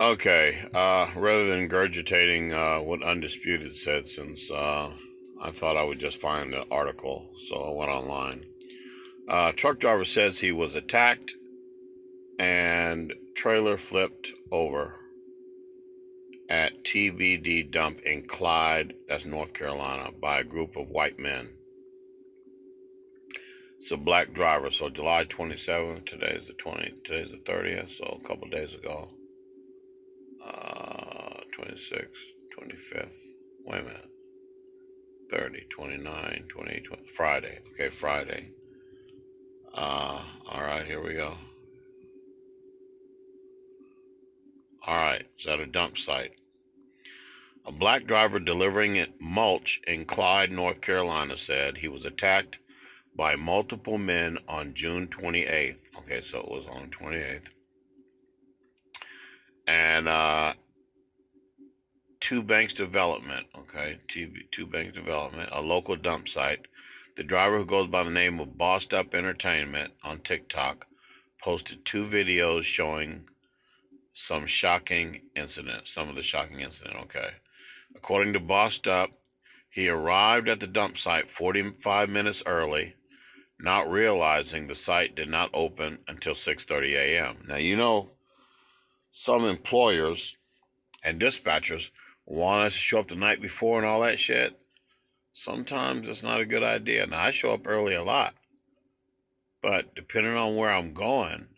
Okay, rather than regurgitating what Undisputed said, since I thought I would just find the article, so I went online. Truck driver says he was attacked and trailer flipped over at TBD dump in Clyde, that's North Carolina, by a group of white men. It's a black driver, so July 27th, today's the 30th, so a couple days ago. 26th, 25th, wait a minute, 30, 29, 28, 20, Friday. Okay, Friday. All right, here we go. All right, it's at a dump site. A black driver delivering mulch in Clyde, North Carolina said he was attacked by multiple men on June 28th. Okay, so it was on 28th. And Two Banks Development, okay, Two Banks Development, a local dump site. The driver, who goes by the name of Bossed Up Entertainment on TikTok, posted two videos showing some of the shocking incident, okay. According to Bossed Up, he arrived at the dump site 45 minutes early, not realizing the site did not open until 6:30 a.m. Now, some employers and dispatchers want us to show up the night before and all that shit. Sometimes it's not a good idea. Now, I show up early a lot, but depending on where I'm going,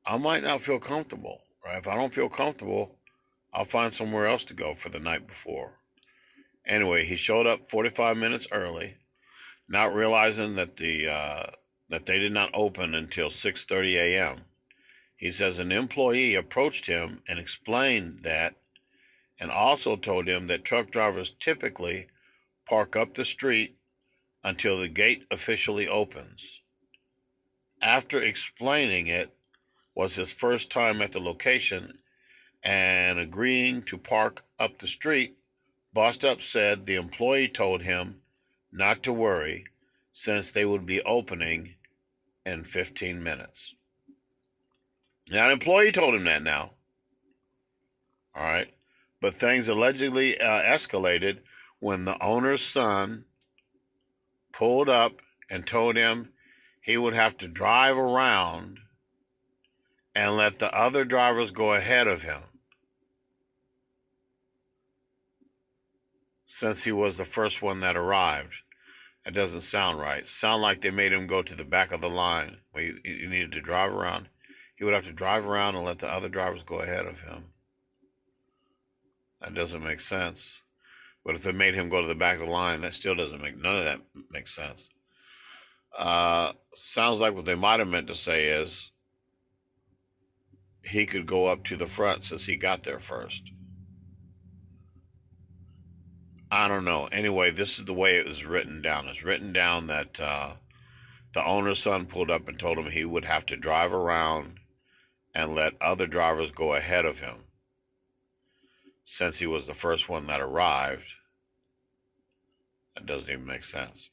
I might not feel comfortable, right? If I don't feel comfortable, I'll find somewhere else to go for the night before. Anyway, he showed up 45 minutes early, not realizing that that they did not open until 6:30 a.m. He says an employee approached him and explained that, and also told him that truck drivers typically park up the street until the gate officially opens. After explaining it was his first time at the location and agreeing to park up the street, Bossed Up said the employee told him not to worry since they would be opening in 15 minutes. Now, an employee told him that now. All right. But things allegedly escalated when the owner's son pulled up and told him he would have to drive around and let the other drivers go ahead of him, since he was the first one that arrived. That doesn't sound right. Sound like they made him go to the back of the line where you needed to drive around. He would have to drive around and let the other drivers go ahead of him. That doesn't make sense. But if they made him go to the back of the line, that still doesn't make, none of that makes sense. Sounds like what they might have meant to say is he could go up to the front since he got there first. I don't know. Anyway, this is the way it was written down. It's written down that the owner's son pulled up and told him he would have to drive around and let other drivers go ahead of him, since he was the first one that arrived. That doesn't even make sense.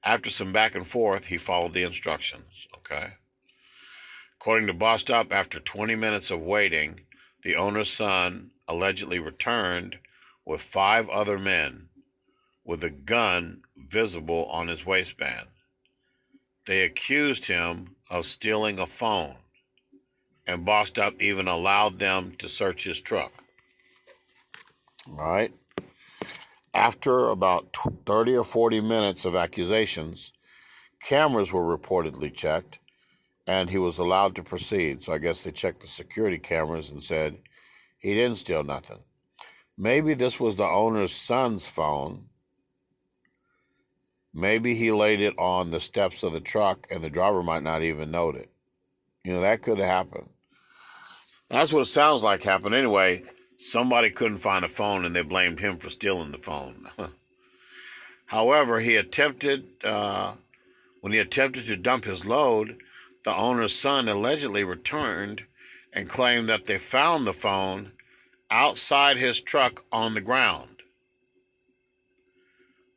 After some back and forth, he followed the instructions, okay? According to Bossed Up, after 20 minutes of waiting, the owner's son allegedly returned with 5 other men with a gun visible on his waistband. They accused him of stealing a phone, and Bossed Up even allowed them to search his truck. All right. After about 30 or 40 minutes of accusations, cameras were reportedly checked, and he was allowed to proceed. So I guess they checked the security cameras and said he didn't steal nothing. Maybe this was the owner's son's phone. Maybe he laid it on the steps of the truck and the driver might not even note it. That could have happened. That's what it sounds like happened. Anyway, somebody couldn't find a phone and they blamed him for stealing the phone. However, when he attempted to dump his load, the owner's son allegedly returned and claimed that they found the phone outside his truck on the ground.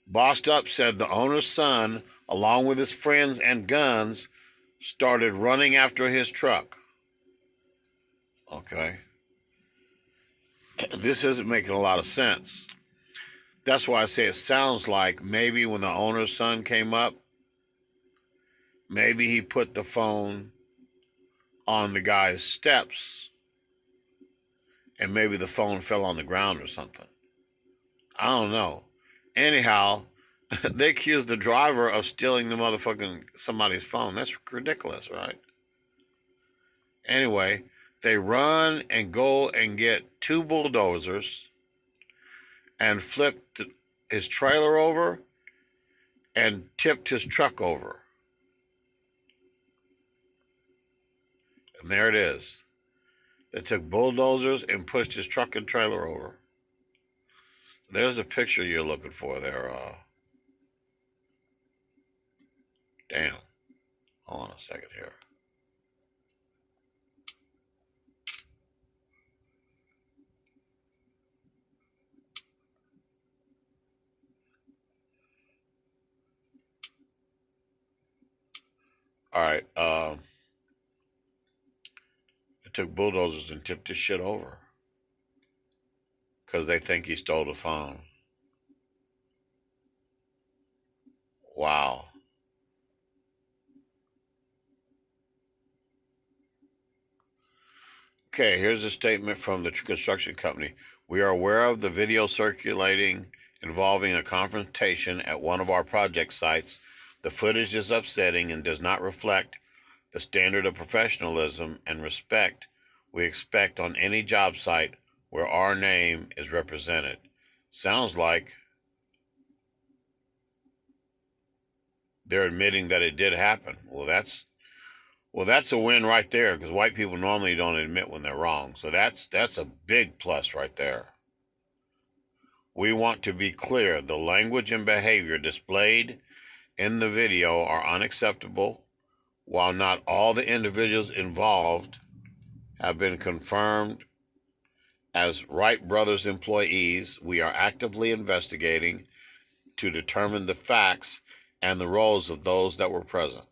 Bossed Up said the owner's son, along with his friends and guns, started running after his truck. Okay. This isn't making a lot of sense. That's why I say it sounds like maybe when the owner's son came up, maybe he put the phone on the guy's steps and maybe the phone fell on the ground or something. I don't know. Anyhow, they accused the driver of stealing the motherfucking somebody's phone. That's ridiculous, right? Anyway, they run and go and get two bulldozers and flipped his trailer over and tipped his truck over. And there it is. They took bulldozers and pushed his truck and trailer over. There's a picture you're looking for there. Damn. Hold on a second here. All right. They took bulldozers and tipped his shit over because they think he stole the phone. Wow. Okay, here's a statement from the construction company. We are aware of the video circulating involving a confrontation at one of our project sites. The footage is upsetting and does not reflect the standard of professionalism and respect we expect on any job site where our name is represented. Sounds like they're admitting that it did happen. Well, that's a win right there, because white people normally don't admit when they're wrong. So that's a big plus right there. We want to be clear. The language and behavior displayed in the video are unacceptable. While not all the individuals involved have been confirmed as Wright Brothers employees, we are actively investigating to determine the facts and the roles of those that were present.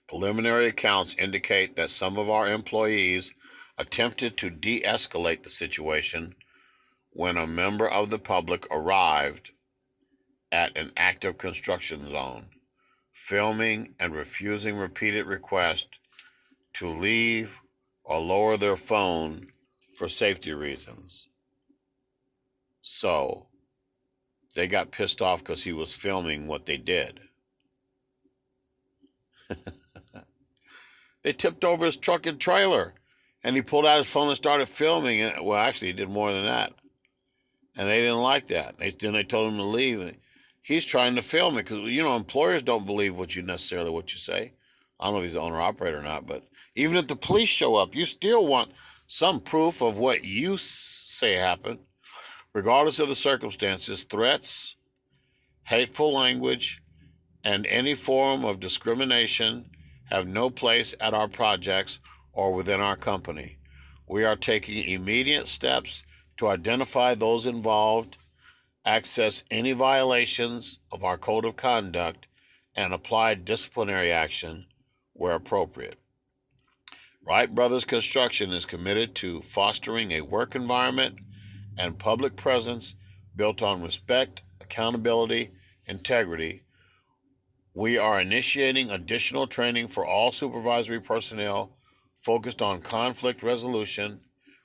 Preliminary accounts indicate that some of our employees attempted to de-escalate the situation when a member of the public arrived at an active construction zone, filming and refusing repeated requests to leave or lower their phone for safety reasons. So they got pissed off because he was filming what they did. They tipped over his truck and trailer, and he pulled out his phone and started filming it. Well, actually, he did more than that. And they didn't like that. Then they told him to leave. He's trying to film it because, employers don't believe what you say. I don't know if he's the owner-operator or not, but even if the police show up, you still want some proof of what you say happened. Regardless of the circumstances, threats, hateful language, and any form of discrimination have no place at our projects or within our company. We are taking immediate steps to identify those involved, access any violations of our code of conduct, and apply disciplinary action where appropriate. Wright Brothers Construction is committed to fostering a work environment and public presence built on respect, accountability, integrity. We are initiating additional training for all supervisory personnel focused on conflict resolution,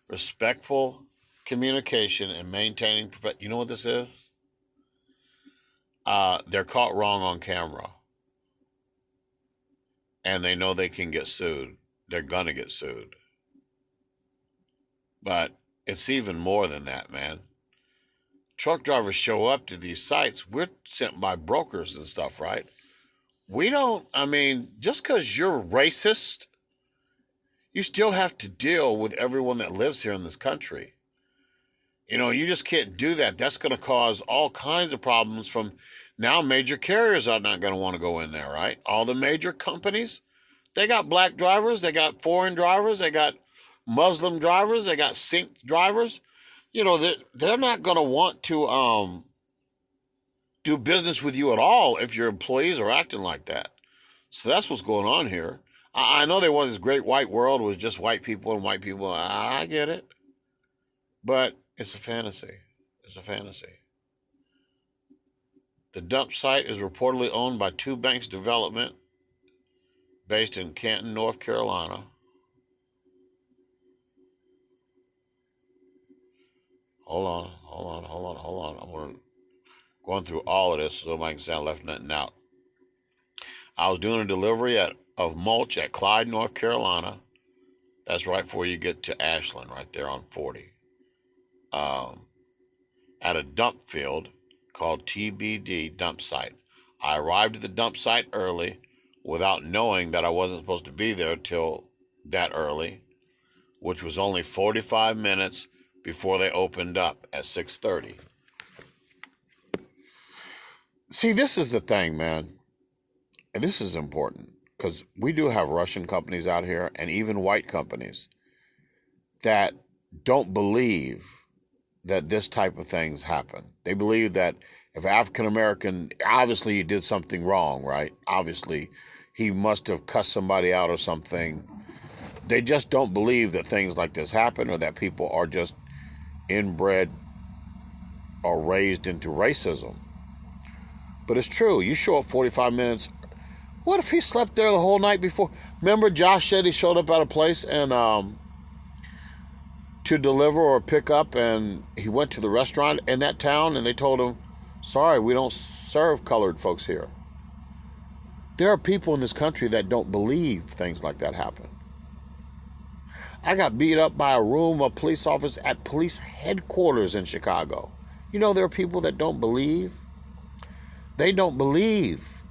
respectful communication, and maintaining. You know what this is? They're caught wrong on camera, and they know they can get sued. They're gonna get sued. But it's even more than that, man. Truck drivers show up to these sites. We're sent by brokers and stuff, right? Just because you're racist, you still have to deal with everyone that lives here in this country. You just can't do that. That's going to cause all kinds of problems from now. Major carriers are not going to want to go in there, right? All the major companies, they got black drivers, they got foreign drivers, they got Muslim drivers, they got Sikh drivers. They're not going to want to do business with you at all if your employees are acting like that. So that's what's going on here. I know there was this great white world with just white people and white people. I get it. But it's a fantasy. It's a fantasy. The dump site is reportedly owned by Two Banks Development, based in Canton, North Carolina. Hold on. Going through all of this so I can say I left nothing out. I was doing a delivery of mulch at Clyde, North Carolina. That's right before you get to Ashland, right there on 40. At a dump field called TBD dump site. I arrived at the dump site early without knowing that I wasn't supposed to be there till that early, which was only 45 minutes before they opened up at 6:30. See, this is the thing, man. And this is important because we do have Russian companies out here and even white companies that don't believe that this type of things happen. They believe that if African American, obviously he did something wrong, right? Obviously he must have cussed somebody out or something. They just don't believe that things like this happen or that people are just inbred or raised into racism. But it's true. You show up 45 minutes. What if he slept there the whole night before? Remember Josh said he showed up at a place and to deliver or pick up, and he went to the restaurant in that town and they told him, sorry, we don't serve colored folks here. There are people in this country that don't believe things like that happen. I got beat up by a room of police officers at police headquarters in Chicago. You know, there are people that don't believe. They don't believe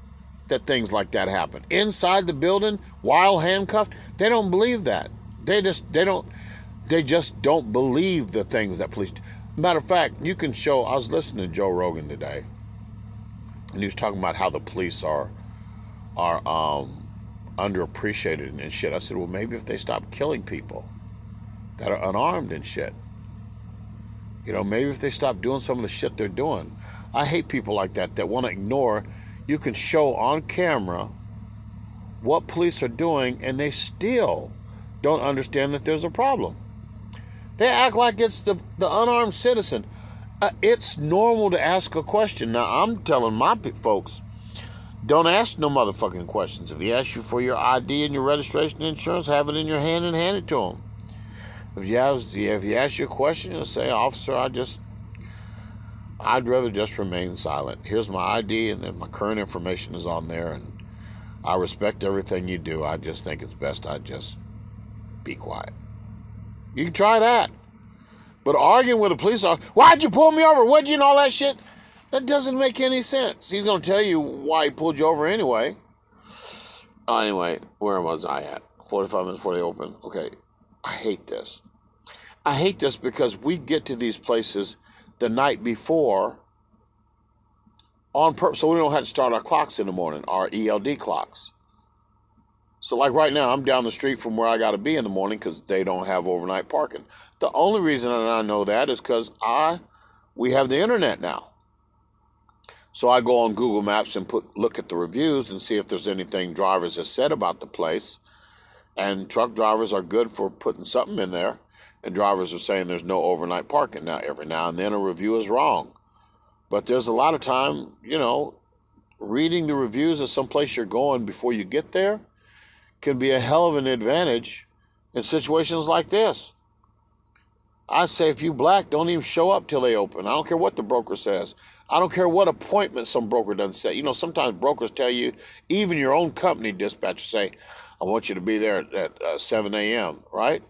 that things like that happen. Inside the building, while handcuffed, they don't believe that. They just don't believe the things that police do. Matter of fact, you can show, I was listening to Joe Rogan today, and he was talking about how the police are underappreciated and shit. I said, well, maybe if they stop killing people that are unarmed and shit. You know, maybe if they stop doing some of the shit they're doing. I hate people like that want to ignore. You can show on camera what police are doing and they still don't understand that there's a problem. They act like it's the unarmed citizen. It's normal to ask a question. Now, I'm telling my folks, don't ask no motherfucking questions. If he asks you for your ID and your registration and insurance, have it in your hand and hand it to him. If he asks you a question, you'll say, officer, I'd rather just remain silent. Here's my ID and then my current information is on there, and I respect everything you do. I just think it's best I just be quiet. You can try that. But arguing with a police officer, why'd you pull me over? What'd you and all that shit? That doesn't make any sense. He's going to tell you why he pulled you over anyway. Anyway, where was I at? 45 minutes before they open. Okay, I hate this. I hate this because we get to these places the night before on purpose, so we don't have to start our clocks in the morning, our ELD clocks. So like right now, I'm down the street from where I got to be in the morning because they don't have overnight parking. The only reason I know that is because we have the internet now. So I go on Google Maps and look at the reviews and see if there's anything drivers have said about the place. And truck drivers are good for putting something in there. And drivers are saying there's no overnight parking. Now, every now and then a review is wrong. But there's a lot of time, you know, reading the reviews of some place you're going before you get there can be a hell of an advantage in situations like this. I say if you black, don't even show up till they open. I don't care what the broker says. I don't care what appointment some broker doesn't say. You know, sometimes brokers tell you, even your own company dispatcher say, I want you to be there at 7 a.m., right?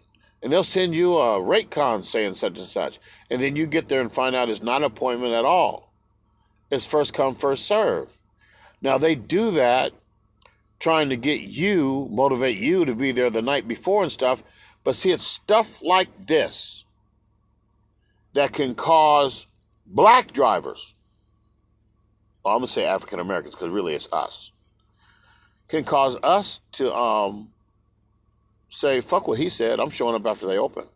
And they'll send you a rate con saying such and such. And then you get there and find out it's not an appointment at all. It's first come, first serve. Now, they do that trying to get you, motivate you to be there the night before and stuff. But see, it's stuff like this that can cause black drivers, well, I'm going to say African Americans because really it's us, can cause us to say, fuck what he said, I'm showing up after they open.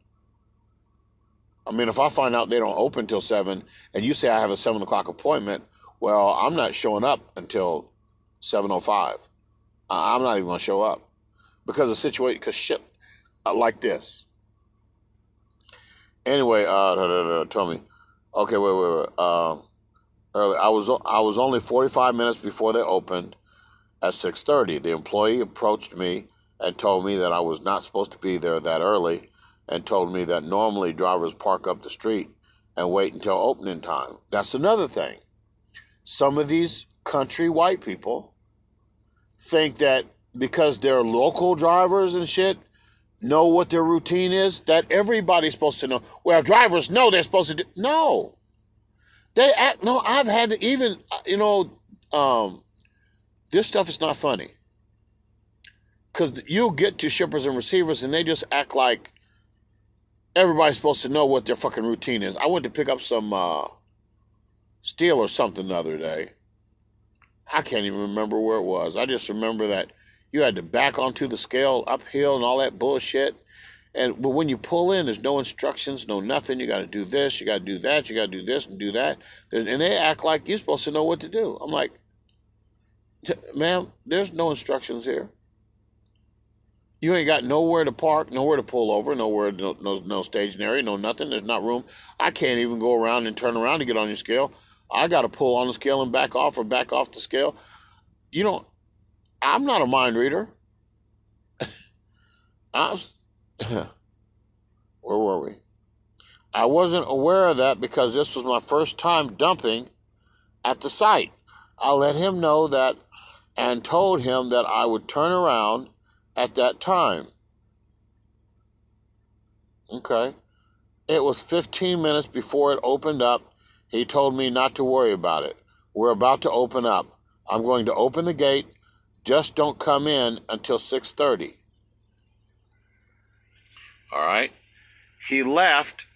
I mean, if I find out they don't open till 7 and you say I have a 7 o'clock appointment, well, I'm not showing up until 7:05. I'm not even going to show up because of the situation, because shit like this. Anyway, told me, okay, wait. Early, I was only 45 minutes before they opened at 6:30. The employee approached me and told me that I was not supposed to be there that early, and told me that normally drivers park up the street and wait until opening time. That's another thing. Some of these country white people think that because they're local drivers and shit, know what their routine is, that everybody's supposed to know. Well, drivers know they're supposed to do. No. They act, no, I've had to even, this stuff is not funny. Because you'll get to shippers and receivers and they just act like everybody's supposed to know what their fucking routine is. I went to pick up some steel or something the other day. I can't even remember where it was. I just remember that you had to back onto the scale uphill and all that bullshit. But when you pull in, there's no instructions, no nothing. You got to do this, you got to do that, you got to do this and do that. And they act like you're supposed to know what to do. I'm like, ma'am, there's no instructions here. You ain't got nowhere to park, nowhere to pull over, nowhere, no stationary, no nothing. There's not room. I can't even go around and turn around to get on your scale. I got to pull on the scale and back off or back off the scale. I'm not a mind reader. Where were we? I wasn't aware of that because this was my first time dumping at the site. I let him know that and told him that I would turn around at that time. Okay. It was 15 minutes before it opened up. He told me not to worry about it. We're about to open up. I'm going to open the gate. Just don't come in until 6:30. All right. He left,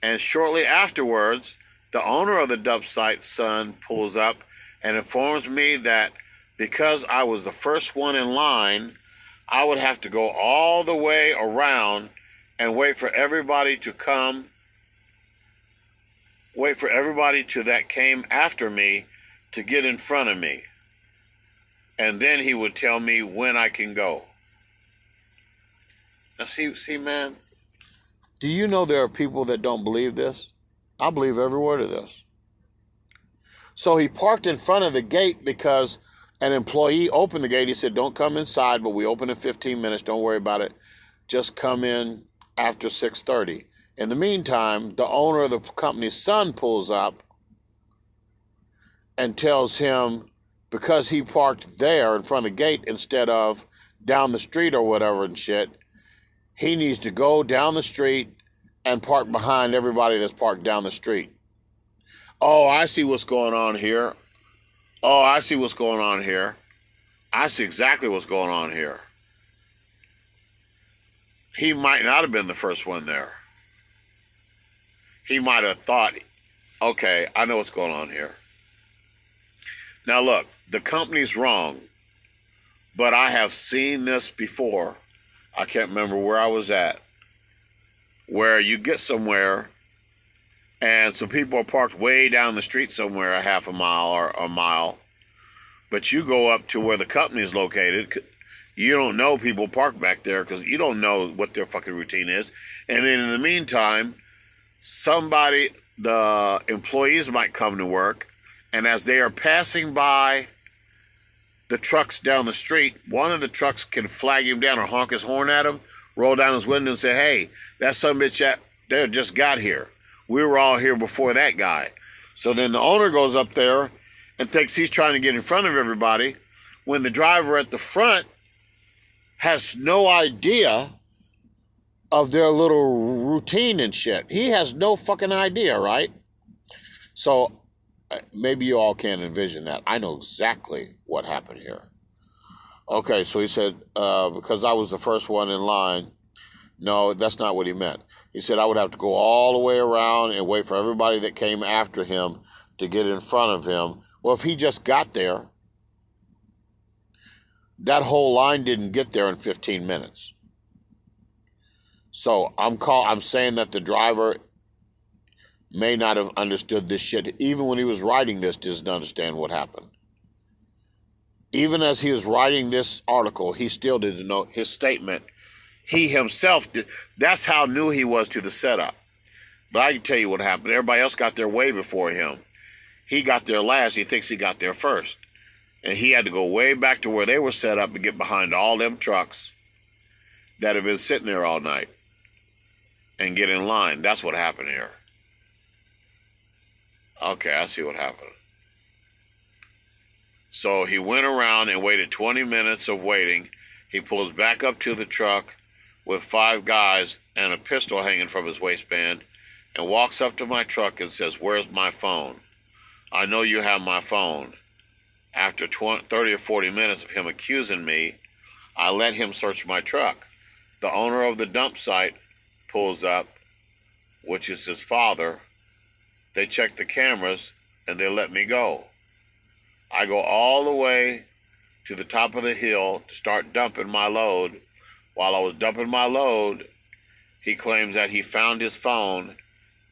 and shortly afterwards, the owner of the dump site's son pulls up and informs me that because I was the first one in line, I would have to go all the way around and wait for everybody that came after me to get in front of me. And then he would tell me when I can go. Now see, man, do you know there are people that don't believe this? I believe every word of this. So he parked in front of the gate because an employee opened the gate. He said, don't come inside, but we open in 15 minutes. Don't worry about it. Just come in after 6:30. In the meantime, the owner of the company's son pulls up and tells him, because he parked there in front of the gate instead of down the street or whatever and shit, he needs to go down the street and park behind everybody that's parked down the street. Oh, I see what's going on here. Oh, I see what's going on here. I see exactly what's going on here. He might not have been the first one there. He might have thought, okay, I know what's going on here. Now look, the company's wrong, but I have seen this before. I can't remember where I was at, where you get somewhere and some people are parked way down the street somewhere, a half a mile or a mile, but you go up to where the company is located. You don't know people park back there because you don't know what their fucking routine is. And then in the meantime, the employees might come to work, and as they are passing by the trucks down the street, one of the trucks can flag him down or honk his horn at him, roll down his window and say, hey, that son of a bitch there just got here. We were all here before that guy. So then the owner goes up there and thinks he's trying to get in front of everybody when the driver at the front has no idea of their little routine and shit. He has no fucking idea, right? So maybe you all can't envision that. I know exactly what happened here. Okay, so he said, because I was the first one in line. No, that's not what he meant. He said I would have to go all the way around and wait for everybody that came after him to get in front of him. Well, if he just got there, that whole line didn't get there in 15 minutes. So I'm saying that the driver may not have understood this shit. Even when he was writing this, doesn't understand what happened. Even as he was writing this article, he still didn't know his statement. He himself did. That's how new he was to the setup. But I can tell you what happened. Everybody else got there way before him. He got there last. He thinks he got there first. And he had to go way back to where they were set up and get behind all them trucks that have been sitting there all night and get in line. That's what happened here. Okay, I see what happened. So he went around and waited 20 minutes of waiting. He pulls back up to the truck with 5 guys and a pistol hanging from his waistband and walks up to my truck and says, "Where's my phone? I know you have my phone." After 30 or 40 minutes of him accusing me, I let him search my truck. The owner of the dump site pulls up, which is his father. They check the cameras and they let me go. I go all the way to the top of the hill to start dumping my load. While I was dumping my load, he claims that he found his phone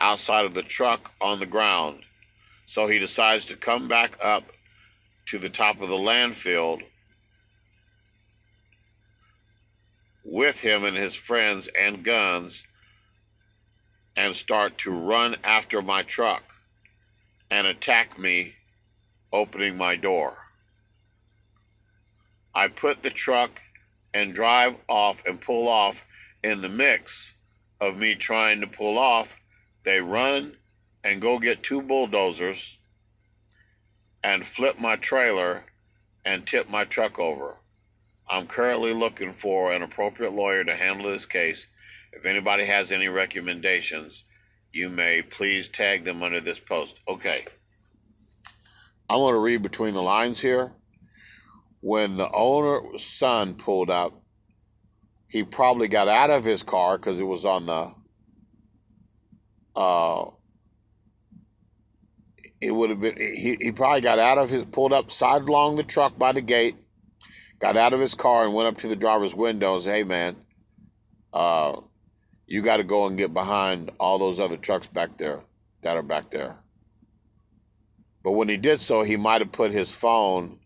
outside of the truck on the ground. So he decides to come back up to the top of the landfill with him and his friends and guns and start to run after my truck and attack me opening my door. I put the truck and drive off and pull off. In the mix of me trying to pull off, they run and go get 2 bulldozers and flip my trailer and tip my truck over. I'm currently looking for an appropriate lawyer to handle this case. If anybody has any recommendations, you may please tag them under this post. Okay. I want to read between the lines here. When the owner's son pulled up, he probably got out of his car because it was on the, it would have been, he probably got out of his, pulled up side along the truck by the gate, got out of his car and went up to the driver's window and said, "Hey man, you got to go and get behind all those other trucks back there that are back there." But when he did so, he might have put his phone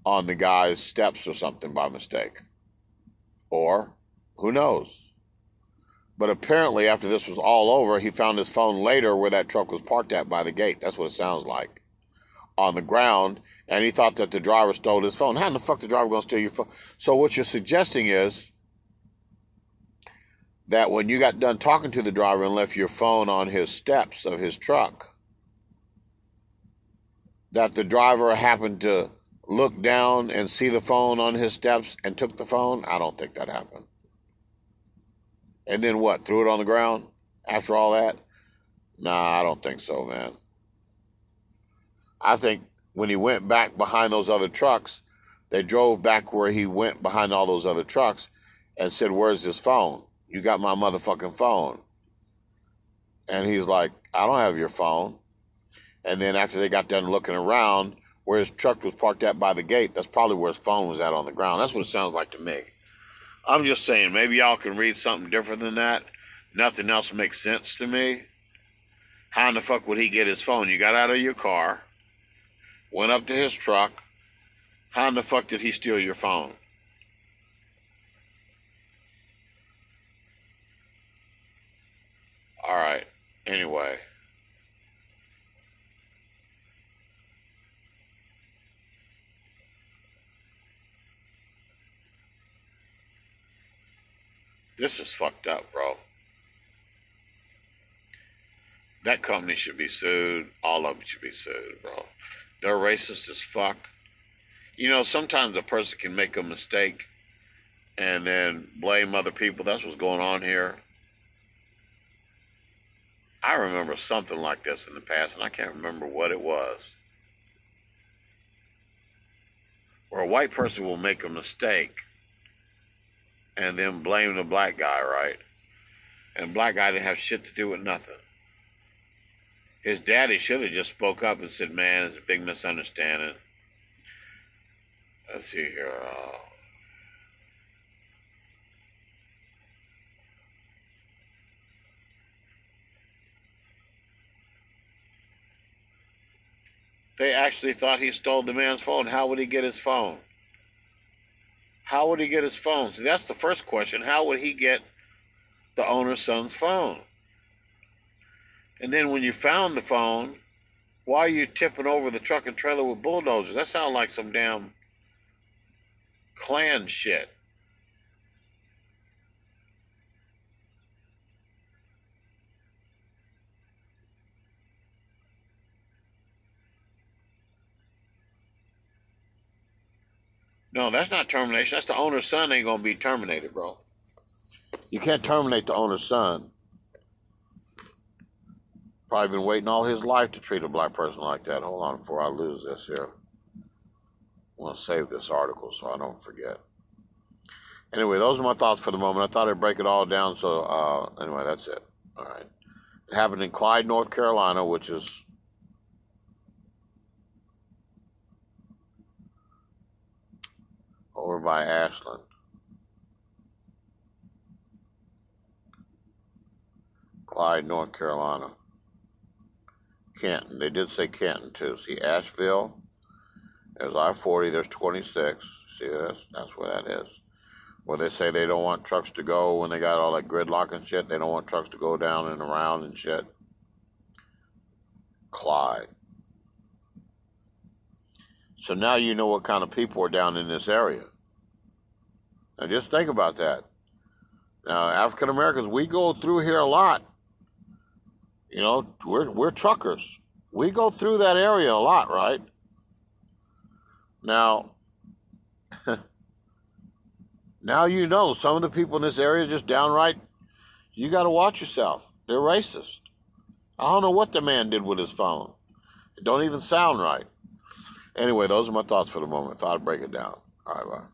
on the guy's steps or something by mistake. Or, who knows? But apparently, after this was all over, he found his phone later where that truck was parked at by the gate. That's what it sounds like. On the ground, and he thought that the driver stole his phone. How in the fuck the driver going to steal your phone? So what you're suggesting is that when you got done talking to the driver and left your phone on his steps of his truck, that the driver happened to look down and see the phone on his steps and took the phone? I don't think that happened. And then what? Threw it on the ground after all that? Nah, I don't think so, man. I think when he went back behind those other trucks, they drove back where he went behind all those other trucks and said, "Where's his phone? You got my motherfucking phone." And he's like, "I don't have your phone." And then after they got done looking around where his truck was parked at by the gate, that's probably where his phone was at on the ground. That's what it sounds like to me. I'm just saying, maybe y'all can read something different than that. Nothing else makes sense to me. How in the fuck would he get his phone? You got out of your car, went up to his truck. How in the fuck did he steal your phone? All right. Anyway. This is fucked up, bro. That company should be sued. All of them should be sued, bro. They're racist as fuck. You know, sometimes a person can make a mistake and then blame other people. That's what's going on here. I remember something like this in the past, and I can't remember what it was. Where a white person will make a mistake and then blame the black guy, right? And the black guy didn't have shit to do with nothing. His daddy should have just spoke up and said, "Man, it's a big misunderstanding." Let's see here. They actually thought he stole the man's phone. How would he get his phone? How would he get his phone? See, that's the first question. How would he get the owner's son's phone? And then when you found the phone, why are you tipping over the truck and trailer with bulldozers? That sounds like some damn Klan shit. No, that's not termination. That's the owner's son ain't gonna be terminated, bro. You can't terminate the owner's son. Probably been waiting all his life to treat a black person like that. Hold on before I lose this here. I want to save this article so I don't forget. Anyway, those are my thoughts for the moment. I thought I'd break it all down. So anyway, that's it. All right. It happened in Clyde, North Carolina, which is over by Ashland. Clyde, North Carolina. Canton. They did say Canton too. See Asheville. There's I-40. There's 26. See that's where that is. Where they say they don't want trucks to go when they got all that gridlock and shit. They don't want trucks to go down and around and shit. Clyde. So now you know what kind of people are down in this area. Now just think about that. Now African Americans, we go through here a lot. You know, we're truckers. We go through that area a lot, right? Now, now you know some of the people in this area just downright, you got to watch yourself. They're racist. I don't know what the man did with his phone. It don't even sound right. Anyway, those are my thoughts for the moment. Thought I'd break it down. All right, bye.